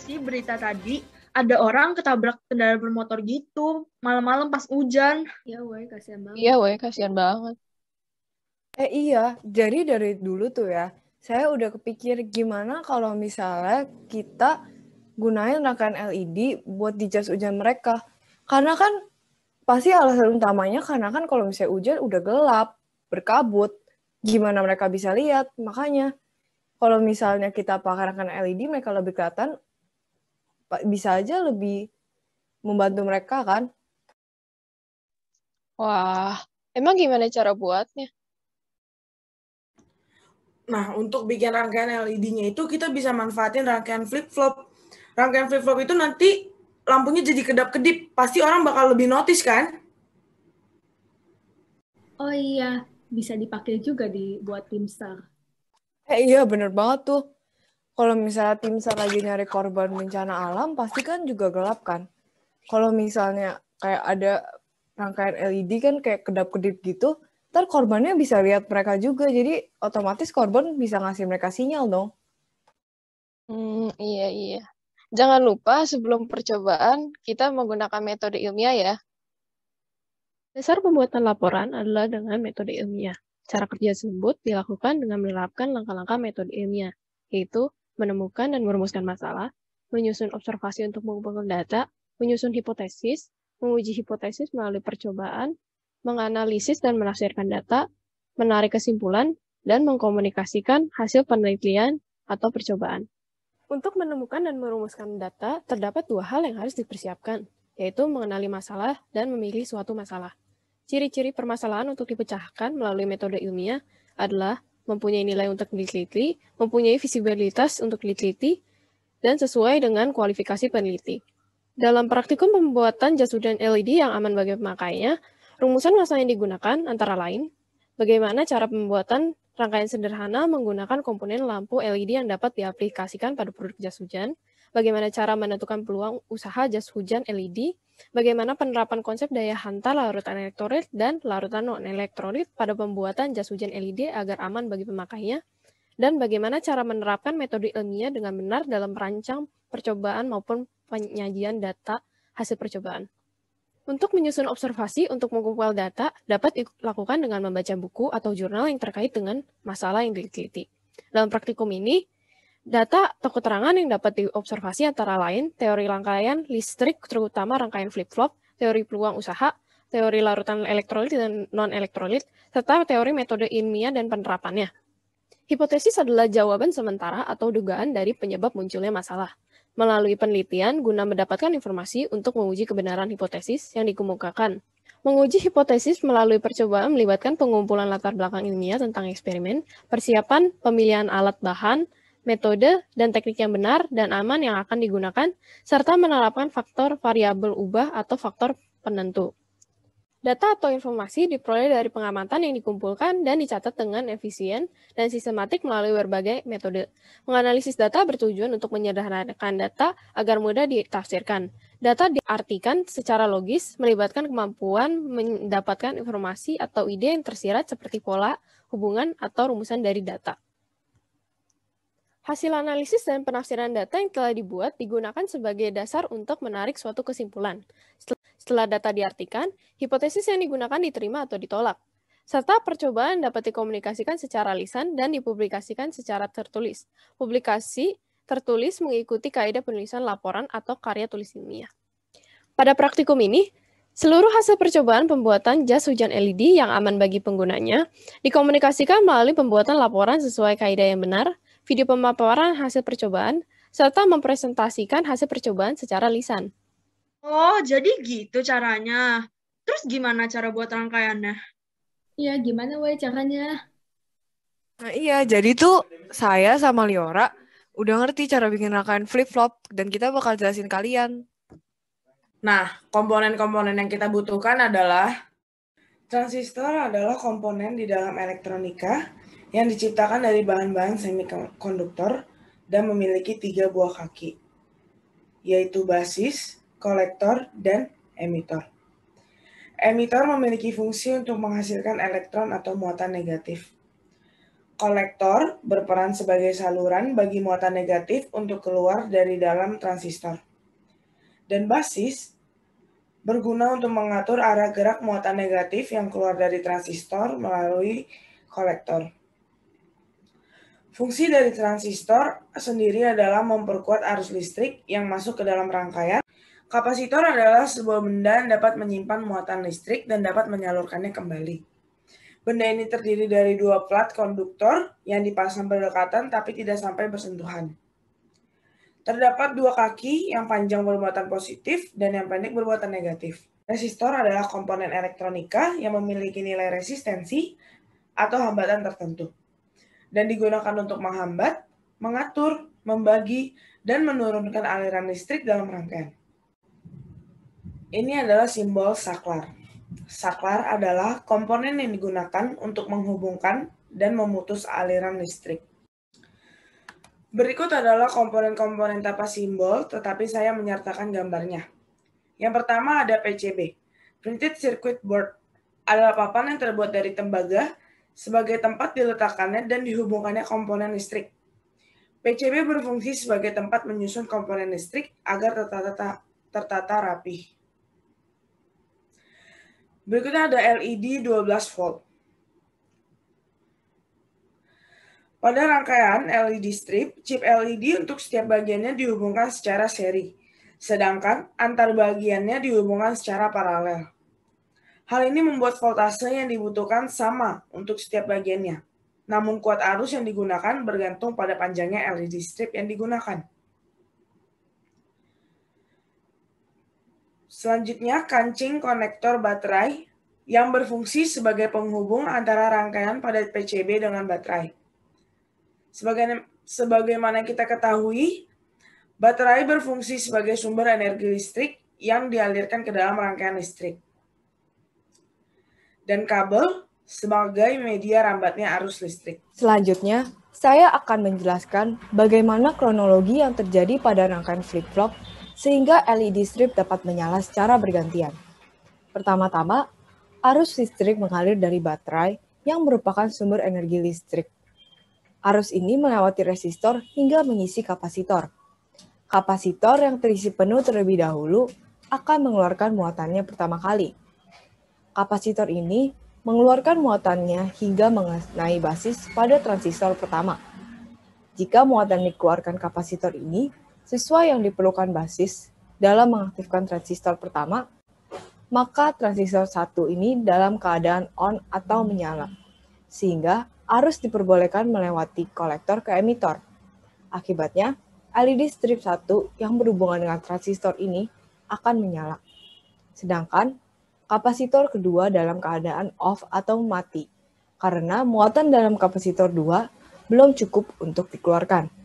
sih berita tadi? Ada orang ketabrak kendaraan bermotor gitu, malam-malam pas hujan. Iya, woi, kasihan banget. Iya, weh, kasihan banget. Iya, jadi dari dulu tuh ya, saya udah kepikir gimana kalau misalnya kita gunain rangkaian LED buat di jas hujan mereka. Karena kan pasti alasan utamanya karena kan kalau misalnya hujan udah gelap, berkabut, gimana mereka bisa lihat? Makanya kalau misalnya kita pakai rangkaian LED mereka lebih kelihatan, bisa aja lebih membantu mereka kan. Wah, emang gimana cara buatnya? Nah, untuk bikin rangkaian LED-nya itu kita bisa manfaatin rangkaian flip-flop. Rangkaian flip-flop itu nanti lampunya jadi kedap-kedip. Pasti orang bakal lebih notice kan? Oh iya, bisa dipakai juga buat tim SAR. Iya bener banget tuh. Kalau misalnya tim SAR lagi nyari korban bencana alam, pasti kan juga gelap kan. Kalau misalnya kayak ada rangkaian LED kan kayak kedap-kedip gitu, ntar korbannya bisa lihat mereka juga. Jadi otomatis korban bisa ngasih mereka sinyal dong. Iya. Jangan lupa sebelum percobaan, kita menggunakan metode ilmiah ya. Dasar pembuatan laporan adalah dengan metode ilmiah. Cara kerja tersebut dilakukan dengan menerapkan langkah-langkah metode ilmiah, yaitu menemukan dan merumuskan masalah, menyusun observasi untuk mengumpulkan data, menyusun hipotesis, menguji hipotesis melalui percobaan, menganalisis dan menafsirkan data, menarik kesimpulan, dan mengkomunikasikan hasil penelitian atau percobaan. Untuk menemukan dan merumuskan data, terdapat dua hal yang harus dipersiapkan, yaitu mengenali masalah dan memilih suatu masalah. Ciri-ciri permasalahan untuk dipecahkan melalui metode ilmiah adalah mempunyai nilai untuk diteliti, mempunyai visibilitas untuk diteliti, dan sesuai dengan kualifikasi peneliti. Dalam praktikum pembuatan jas hujan LED yang aman bagi pemakainya, rumusan masalah yang digunakan antara lain, bagaimana cara pembuatan rangkaian sederhana menggunakan komponen lampu LED yang dapat diaplikasikan pada produk jas hujan, bagaimana cara menentukan peluang usaha jas hujan LED, bagaimana penerapan konsep daya hantar larutan elektrolit dan larutan non-elektrolit pada pembuatan jas hujan LED agar aman bagi pemakainya, dan bagaimana cara menerapkan metode ilmiah dengan benar dalam merancang percobaan maupun penyajian data hasil percobaan. Untuk menyusun observasi untuk mengumpulkan data dapat dilakukan dengan membaca buku atau jurnal yang terkait dengan masalah yang diteliti. Dalam praktikum ini, data atau keterangan yang dapat diobservasi antara lain teori rangkaian listrik terutama rangkaian flip-flop, teori peluang usaha, teori larutan elektrolit dan non-elektrolit, serta teori metode ilmiah dan penerapannya. Hipotesis adalah jawaban sementara atau dugaan dari penyebab munculnya masalah. Melalui penelitian guna mendapatkan informasi untuk menguji kebenaran hipotesis yang dikemukakan. Menguji hipotesis melalui percobaan melibatkan pengumpulan latar belakang ilmiah tentang eksperimen, persiapan pemilihan alat bahan, metode, dan teknik yang benar dan aman yang akan digunakan, serta menerapkan faktor variabel ubah atau faktor penentu. Data atau informasi diperoleh dari pengamatan yang dikumpulkan dan dicatat dengan efisien dan sistematik melalui berbagai metode. Menganalisis data bertujuan untuk menyederhanakan data agar mudah ditafsirkan. Data diartikan secara logis, melibatkan kemampuan mendapatkan informasi atau ide yang tersirat seperti pola, hubungan, atau rumusan dari data. Hasil analisis dan penafsiran data yang telah dibuat digunakan sebagai dasar untuk menarik suatu kesimpulan. Setelah data diartikan, hipotesis yang digunakan diterima atau ditolak. Serta percobaan dapat dikomunikasikan secara lisan dan dipublikasikan secara tertulis. Publikasi tertulis mengikuti kaidah penulisan laporan atau karya tulis ilmiah. Pada praktikum ini, seluruh hasil percobaan pembuatan jas hujan LED yang aman bagi penggunanya dikomunikasikan melalui pembuatan laporan sesuai kaidah yang benar, video pemaparan hasil percobaan, serta mempresentasikan hasil percobaan secara lisan. Oh, jadi gitu caranya. Terus gimana cara buat rangkaiannya? Iya, gimana woi caranya? Nah iya, jadi tuh saya sama Liora udah ngerti cara bikin rangkaian flip-flop dan kita bakal jelasin kalian. Nah, komponen-komponen yang kita butuhkan adalah transistor adalah komponen di dalam elektronika yang diciptakan dari bahan-bahan semikonduktor dan memiliki 3 buah kaki, yaitu basis, kolektor, dan emitor. Emitor memiliki fungsi untuk menghasilkan elektron atau muatan negatif. Kolektor berperan sebagai saluran bagi muatan negatif untuk keluar dari dalam transistor. Dan basis berguna untuk mengatur arah gerak muatan negatif yang keluar dari transistor melalui kolektor. Fungsi dari transistor sendiri adalah memperkuat arus listrik yang masuk ke dalam rangkaian. Kapasitor adalah sebuah benda yang dapat menyimpan muatan listrik dan dapat menyalurkannya kembali. Benda ini terdiri dari dua plat konduktor yang dipasang berdekatan tapi tidak sampai bersentuhan. Terdapat dua kaki yang panjang bermuatan positif dan yang pendek bermuatan negatif. Resistor adalah komponen elektronika yang memiliki nilai resistensi atau hambatan tertentu dan digunakan untuk menghambat, mengatur, membagi, dan menurunkan aliran listrik dalam rangkaian. Ini adalah simbol saklar. Saklar adalah komponen yang digunakan untuk menghubungkan dan memutus aliran listrik. Berikut adalah komponen-komponen tanpa simbol, tetapi saya menyertakan gambarnya. Yang pertama ada PCB. Printed Circuit Board adalah papan yang terbuat dari tembaga sebagai tempat diletakkannya dan dihubungkannya komponen listrik. PCB berfungsi sebagai tempat menyusun komponen listrik agar tertata rapi. Berikutnya ada LED 12 volt. Pada rangkaian LED strip, chip LED untuk setiap bagiannya dihubungkan secara seri, sedangkan antar bagiannya dihubungkan secara paralel. Hal ini membuat voltase yang dibutuhkan sama untuk setiap bagiannya. Namun kuat arus yang digunakan bergantung pada panjangnya LED strip yang digunakan. Selanjutnya, kancing konektor baterai yang berfungsi sebagai penghubung antara rangkaian pada PCB dengan baterai. Sebagaimana kita ketahui, baterai berfungsi sebagai sumber energi listrik yang dialirkan ke dalam rangkaian listrik. Dan kabel sebagai media rambatnya arus listrik. Selanjutnya, saya akan menjelaskan bagaimana kronologi yang terjadi pada rangkaian flip-flop sehingga LED strip dapat menyala secara bergantian. Pertama-tama, arus listrik mengalir dari baterai yang merupakan sumber energi listrik. Arus ini melewati resistor hingga mengisi kapasitor. Kapasitor yang terisi penuh terlebih dahulu akan mengeluarkan muatannya pertama kali. Kapasitor ini mengeluarkan muatannya hingga mengenai basis pada transistor pertama. Jika muatan dikeluarkan kapasitor ini sesuai yang diperlukan basis dalam mengaktifkan transistor pertama, maka transistor 1 ini dalam keadaan on atau menyala, sehingga arus diperbolehkan melewati kolektor ke emitor. Akibatnya, LED strip 1 yang berhubungan dengan transistor ini akan menyala. Sedangkan kapasitor kedua dalam keadaan off atau mati, karena muatan dalam kapasitor 2 belum cukup untuk dikeluarkan.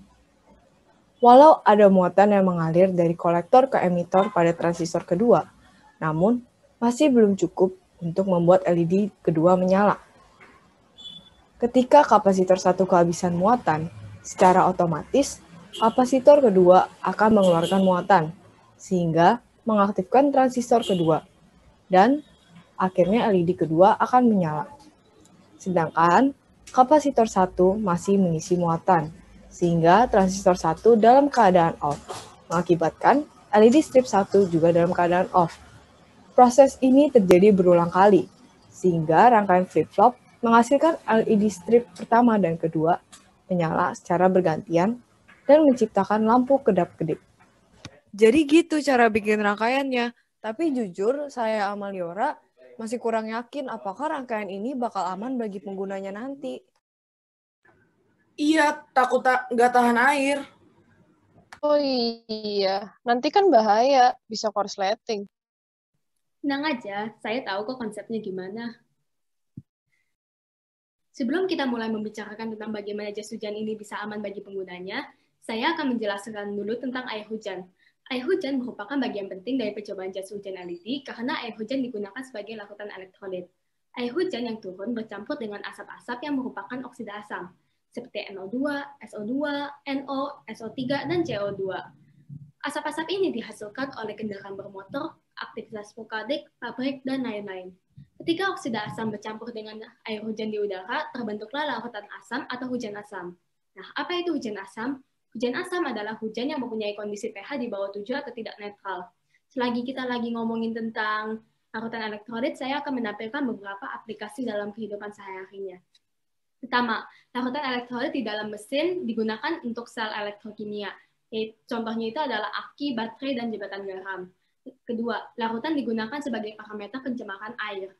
Walau ada muatan yang mengalir dari kolektor ke emitor pada transistor kedua, namun masih belum cukup untuk membuat LED kedua menyala. Ketika kapasitor 1 kehabisan muatan, secara otomatis kapasitor kedua akan mengeluarkan muatan, sehingga mengaktifkan transistor kedua, dan akhirnya LED kedua akan menyala. Sedangkan kapasitor 1 masih mengisi muatan, sehingga transistor 1 dalam keadaan off, mengakibatkan LED strip 1 juga dalam keadaan off. Proses ini terjadi berulang kali, sehingga rangkaian flip-flop menghasilkan LED strip pertama dan kedua menyala secara bergantian dan menciptakan lampu kedap-kedip. Jadi gitu cara bikin rangkaiannya. Tapi jujur, saya Amaliora masih kurang yakin apakah rangkaian ini bakal aman bagi penggunanya nanti. Iya, takut nggak tahan air. Oh iya, nanti kan bahaya, bisa korsleting. Tenang aja, saya tahu kok konsepnya gimana. Sebelum kita mulai membicarakan tentang bagaimana jas hujan ini bisa aman bagi penggunanya, saya akan menjelaskan dulu tentang air hujan. Air hujan merupakan bagian penting dari percobaan jas hujan LED karena air hujan digunakan sebagai larutan elektrolit. Air hujan yang turun bercampur dengan asap-asap yang merupakan oksida asam, seperti NO2, SO2, NO, SO3, dan CO2. Asap-asap ini dihasilkan oleh kendaraan bermotor, aktivitas vulkanik, pabrik, dan lain-lain. Ketika oksida asam bercampur dengan air hujan di udara, terbentuklah larutan asam atau hujan asam. Nah, apa itu hujan asam? Hujan asam adalah hujan yang mempunyai kondisi pH di bawah 7 atau tidak netral. Selagi kita lagi ngomongin tentang larutan elektrolit, saya akan menampilkan beberapa aplikasi dalam kehidupan sehari-harinya. Pertama, larutan elektrolit di dalam mesin digunakan untuk sel elektrokimia. Contohnya itu adalah aki, baterai, dan jembatan garam. Kedua, larutan digunakan sebagai parameter pencemaran air.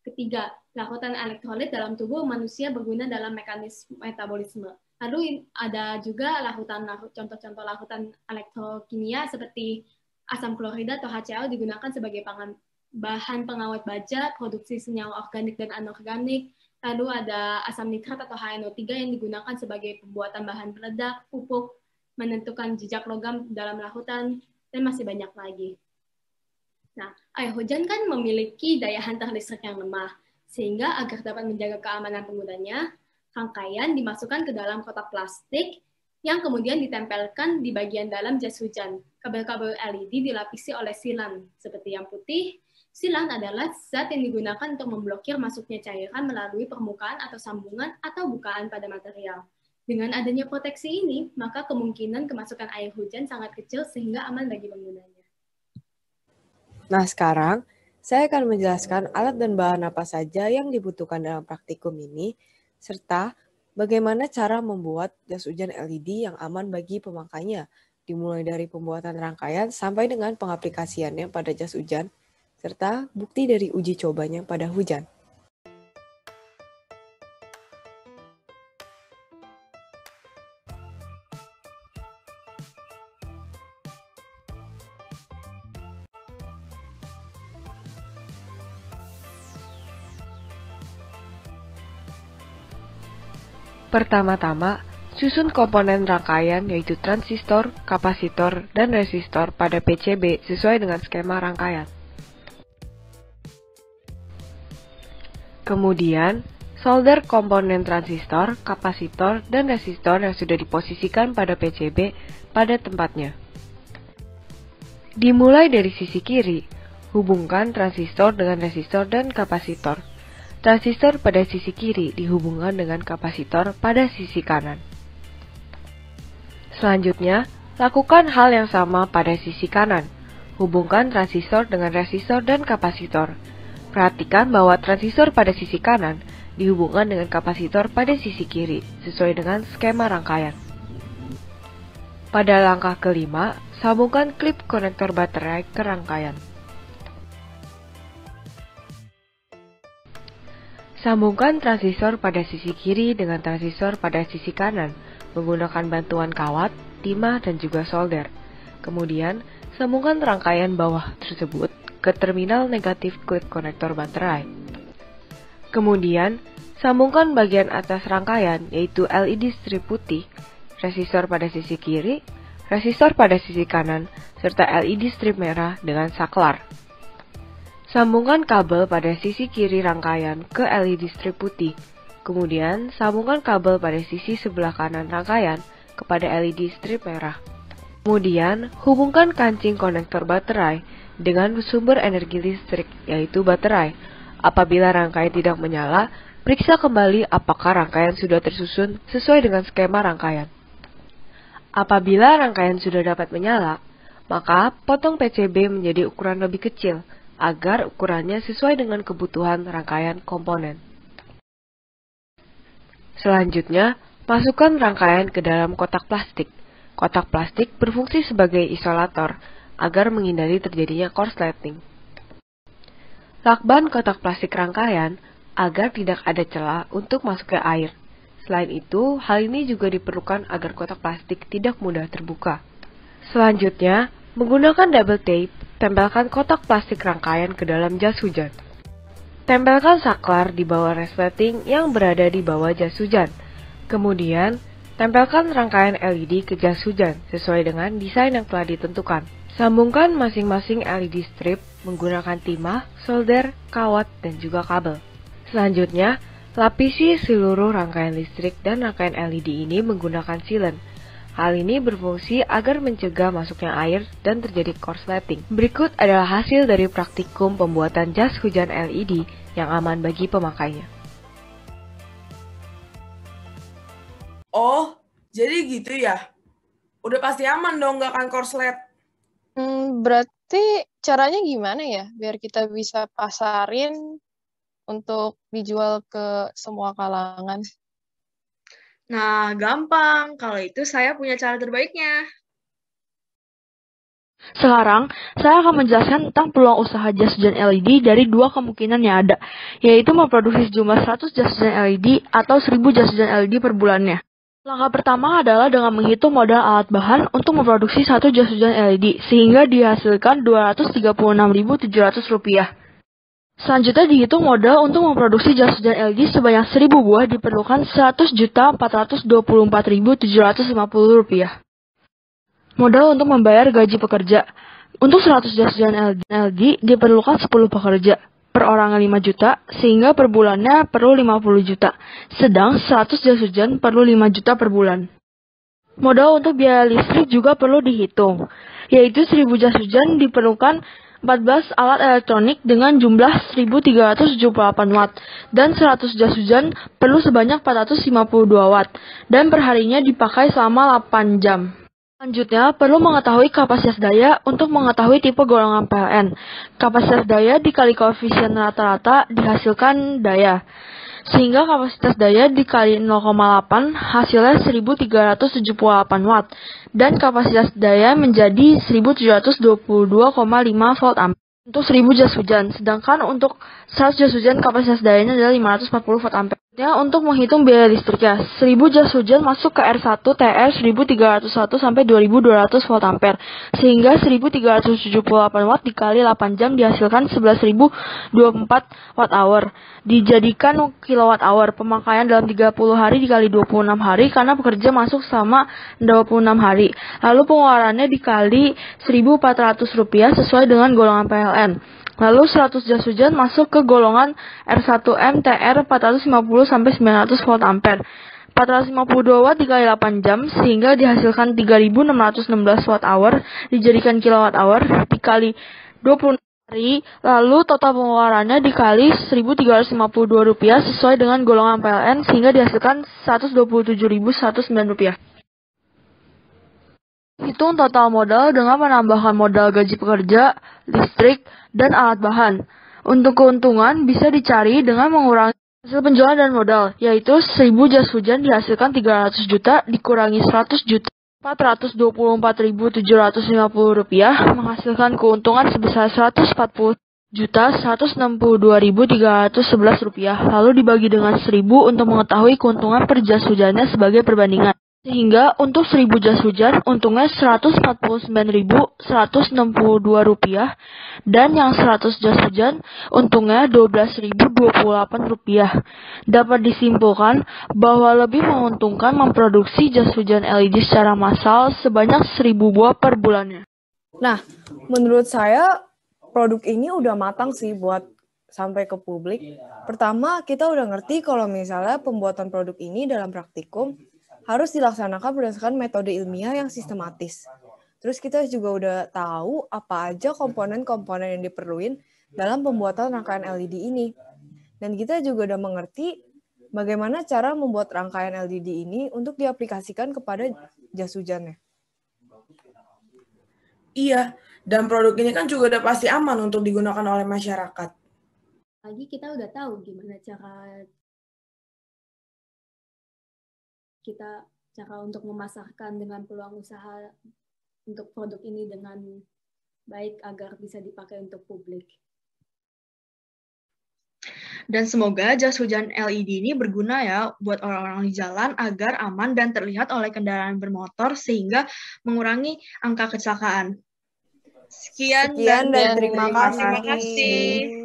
Ketiga, larutan elektrolit dalam tubuh manusia berguna dalam mekanisme metabolisme. Lalu ada juga contoh-contoh larutan elektrokimia seperti asam klorida atau HCl digunakan sebagai bahan pengawet baja, produksi senyawa organik dan anorganik. Lalu ada asam nitrat atau HNO3 yang digunakan sebagai pembuatan bahan peledak, pupuk, menentukan jejak logam dalam larutan, dan masih banyak lagi. Nah, air hujan kan memiliki daya hantar listrik yang lemah, sehingga agar dapat menjaga keamanan penggunanya, rangkaian dimasukkan ke dalam kotak plastik yang kemudian ditempelkan di bagian dalam jas hujan. Kabel-kabel LED dilapisi oleh silan, seperti yang putih. Silan adalah zat yang digunakan untuk memblokir masuknya cairan melalui permukaan atau sambungan atau bukaan pada material. Dengan adanya proteksi ini, maka kemungkinan kemasukan air hujan sangat kecil sehingga aman bagi penggunanya. Nah, sekarang saya akan menjelaskan alat dan bahan apa saja yang dibutuhkan dalam praktikum ini, serta bagaimana cara membuat jas hujan LED yang aman bagi pemakainya, dimulai dari pembuatan rangkaian sampai dengan pengaplikasiannya pada jas hujan, serta bukti dari uji cobanya pada hujan. Pertama-tama, susun komponen rangkaian yaitu transistor, kapasitor, dan resistor pada PCB sesuai dengan skema rangkaian. Kemudian, solder komponen transistor, kapasitor, dan resistor yang sudah diposisikan pada PCB pada tempatnya. Dimulai dari sisi kiri, hubungkan transistor dengan resistor dan kapasitor. Transistor pada sisi kiri dihubungkan dengan kapasitor pada sisi kanan. Selanjutnya, lakukan hal yang sama pada sisi kanan. Hubungkan transistor dengan resistor dan kapasitor. Perhatikan bahwa transistor pada sisi kanan dihubungkan dengan kapasitor pada sisi kiri, sesuai dengan skema rangkaian. Pada langkah kelima, sambungkan klip konektor baterai ke rangkaian. Sambungkan transistor pada sisi kiri dengan transistor pada sisi kanan menggunakan bantuan kawat, timah, dan juga solder. Kemudian, sambungkan rangkaian bawah tersebut ke terminal negatif klip konektor baterai. Kemudian, sambungkan bagian atas rangkaian yaitu LED strip putih, resistor pada sisi kiri, resistor pada sisi kanan, serta LED strip merah dengan saklar. Sambungkan kabel pada sisi kiri rangkaian ke LED strip putih. Kemudian, sambungkan kabel pada sisi sebelah kanan rangkaian kepada LED strip merah. Kemudian, hubungkan kancing konektor baterai dengan sumber energi listrik, yaitu baterai. Apabila rangkaian tidak menyala, periksa kembali apakah rangkaian sudah tersusun sesuai dengan skema rangkaian. Apabila rangkaian sudah dapat menyala, maka potong PCB menjadi ukuran lebih kecil, agar ukurannya sesuai dengan kebutuhan rangkaian komponen. Selanjutnya, masukkan rangkaian ke dalam kotak plastik. Kotak plastik berfungsi sebagai isolator agar menghindari terjadinya korsleting. Lakban kotak plastik rangkaian agar tidak ada celah untuk masuknya air. Selain itu, hal ini juga diperlukan agar kotak plastik tidak mudah terbuka. Selanjutnya, menggunakan double tape, tempelkan kotak plastik rangkaian ke dalam jas hujan. Tempelkan saklar di bawah resleting yang berada di bawah jas hujan. Kemudian, tempelkan rangkaian LED ke jas hujan sesuai dengan desain yang telah ditentukan. Sambungkan masing-masing LED strip menggunakan timah, solder, kawat, dan juga kabel. Selanjutnya, lapisi seluruh rangkaian listrik dan rangkaian LED ini menggunakan silen. Hal ini berfungsi agar mencegah masuknya air dan terjadi korsleting. Berikut adalah hasil dari praktikum pembuatan jas hujan LED yang aman bagi pemakainya. Oh, jadi gitu ya? Udah pasti aman dong, nggak akan korslet. Berarti caranya gimana ya biar kita bisa pasarin untuk dijual ke semua kalangan? Nah, gampang. Kalau itu saya punya cara terbaiknya. Sekarang, saya akan menjelaskan tentang peluang usaha jas hujan LED dari dua kemungkinan yang ada, yaitu memproduksi sejumlah 100 jas hujan LED atau 1000 jas hujan LED per bulannya. Langkah pertama adalah dengan menghitung modal alat bahan untuk memproduksi satu jas hujan LED, sehingga dihasilkan Rp236.700. Selanjutnya dihitung modal untuk memproduksi jas hujan LED sebanyak 1000 buah diperlukan Rp100.424.750. Modal untuk membayar gaji pekerja. Untuk 100 jas hujan LED diperlukan 10 pekerja. Per orang 5 juta, sehingga per bulannya perlu 50 juta. Sedang 100 jas hujan perlu 5 juta per bulan. Modal untuk biaya listrik juga perlu dihitung, yaitu 1000 jas hujan diperlukan 14 alat elektronik dengan jumlah 1378 watt, dan 100 jas hujan perlu sebanyak 452 watt, dan perharinya dipakai selama 8 jam. Selanjutnya, perlu mengetahui kapasitas daya untuk mengetahui tipe golongan PLN. Kapasitas daya dikali koefisien rata-rata dihasilkan daya. Sehingga kapasitas daya dikali 0,8 hasilnya 1378 watt. Dan kapasitas daya menjadi 1722,5 volt ampere untuk 1000 jas hujan. Sedangkan untuk 100 jas hujan kapasitas dayanya adalah 540 volt ampere. Untuk menghitung biaya listriknya, 1000 jas hujan masuk ke R1 TR 1301 sampai 2200 volt ampere, sehingga 1378 watt dikali 8 jam dihasilkan 11.024 watt hour. Dijadikan kilowatt hour, pemakaian dalam 30 hari dikali 26 hari karena pekerja masuk selama 26 hari. Lalu pengeluarannya dikali Rp1.400 sesuai dengan golongan PLN. Lalu 100 jas hujan masuk ke golongan R1M TR 450 sampai 900 volt ampere. 452 watt dikali 8 jam sehingga dihasilkan 3.616 watt hour, dijadikan kilowatt hour dikali 26 hari, lalu total pengeluarannya dikali Rp1.352 sesuai dengan golongan PLN sehingga dihasilkan Rp127.109. Hitung total modal dengan menambahkan modal gaji pekerja, listrik, dan alat bahan. Untuk keuntungan bisa dicari dengan mengurangi hasil penjualan dan modal, yaitu 1000 jas hujan dihasilkan 300 juta dikurangi 100 juta. Rp424.750 menghasilkan keuntungan sebesar Rp140.162.311, lalu dibagi dengan 1000 untuk mengetahui keuntungan per jas hujannya sebagai perbandingan. Sehingga untuk 1000 jas hujan untungnya Rp149.162 dan yang 100 jas hujan untungnya Rp12.028. Dapat disimpulkan bahwa lebih menguntungkan memproduksi jas hujan LED secara massal sebanyak 1000 buah per bulannya. Nah, menurut saya produk ini udah matang sih buat sampai ke publik. Pertama, kita udah ngerti kalau misalnya pembuatan produk ini dalam praktikum harus dilaksanakan berdasarkan metode ilmiah yang sistematis. Terus kita juga udah tahu apa aja komponen-komponen yang diperluin dalam pembuatan rangkaian LED ini. Dan kita juga udah mengerti bagaimana cara membuat rangkaian LED ini untuk diaplikasikan kepada jas hujannya. Iya, dan produk ini kan juga udah pasti aman untuk digunakan oleh masyarakat. Lagi kita udah tahu gimana cara untuk memasarkan dengan peluang usaha untuk produk ini dengan baik agar bisa dipakai untuk publik. Dan semoga jas hujan LED ini berguna ya buat orang-orang di jalan agar aman dan terlihat oleh kendaraan bermotor sehingga mengurangi angka kecelakaan. Sekian dan terima kasih. Terima kasih.